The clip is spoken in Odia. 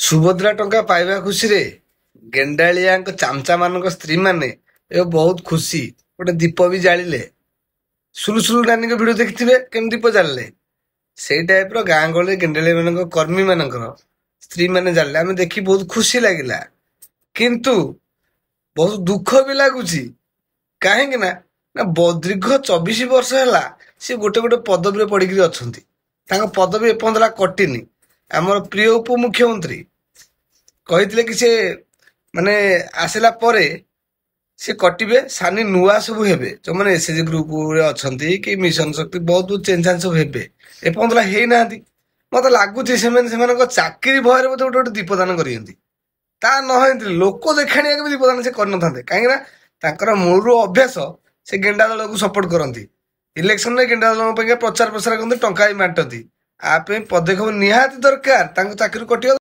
ସୁଭଦ୍ରା ଟଙ୍କା ପାଇବା ଖୁସିରେ ଗେଣ୍ଡାଳିଆଙ୍କ ଚାମଚା ମାନଙ୍କ ସ୍ତ୍ରୀ ମାନେ ଏବେ ବହୁତ ଖୁସି। ଗୋଟେ ଦୀପ ବି ଜାଳିଲେ। ସୁଲୁସୁଲୁ ନାନୀଙ୍କ ଭିଡିଓ ଦେଖିଥିବେ କେମିତି ଦୀପ ଜାଳିଲେ। ସେଇ ଟାଇପର ଗାଁ ଗହଳି ଗେଣ୍ଡାଳିଆ ମାନଙ୍କ କର୍ମୀ ମାନଙ୍କର ସ୍ତ୍ରୀ ମାନେ ଜାଣିଲେ ଆମେ ଦେଖି ବହୁତ ଖୁସି ଲାଗିଲା। କିନ୍ତୁ ବହୁତ ଦୁଃଖ ବି ଲାଗୁଛି। କାହିଁକି ନା ଦୀର୍ଘ 24 ବର୍ଷ ହେଲା ସେ ଗୋଟେ ଗୋଟେ ପଦବୀରେ ପଡିକିରି ଅଛନ୍ତି। ତାଙ୍କ ପଦବୀ ଏପର୍ଯ୍ୟନ୍ତ କଟିନି। ଆମର ପ୍ରିୟ ଉପମୁଖ୍ୟମନ୍ତ୍ରୀ କହିଥିଲେ କି ସେ ମାନେ ଆସିଲା ପରେ ସେ କଟିବେ, ସାନି ନୂଆ ସବୁ ହେବେ। ଯୋଉମାନେ ଏସଏଚଜି ଗ୍ରୁପରେ ଅଛନ୍ତି କି ମିଶନ ଶକ୍ତି ବହୁତ ଚେଞ୍ଜ ସବୁ ହେବେ, ଏପର୍ଯ୍ୟନ୍ତ ହେଇନାହାନ୍ତି। ମତେ ଲାଗୁଛି ସେମାନଙ୍କ ଚାକିରି ଭୟରେ ବୋଧେ ଗୋଟେ ଗୋଟେ ଦୀପଦାନ କରିଛନ୍ତି। ତା ନ ହେଇଥିଲେ ଲୋକ ଦେଖାଣିଆକୁ ବି ଦୀପଦାନ ସେ କରିନଥାନ୍ତେ। କାହିଁକି ନା ତାଙ୍କର ମୂଳରୁ ଅଭ୍ୟାସ ସେ ଗେଣ୍ଡା ଦଳକୁ ସପୋର୍ଟ କରନ୍ତି। ଇଲେକ୍ସନରେ ଗେଣ୍ଡା ଦଳଙ୍କ ପାଇଁ ପ୍ରଚାର ପ୍ରସାର କରନ୍ତି, ଟଙ୍କା ବି ବାଣ୍ଟନ୍ତି। ଆ ପାଇଁ ପଦକ୍ଷେପ ନିହାତି ଦରକାର। ତାଙ୍କ ଚାକିରି କଟିବ।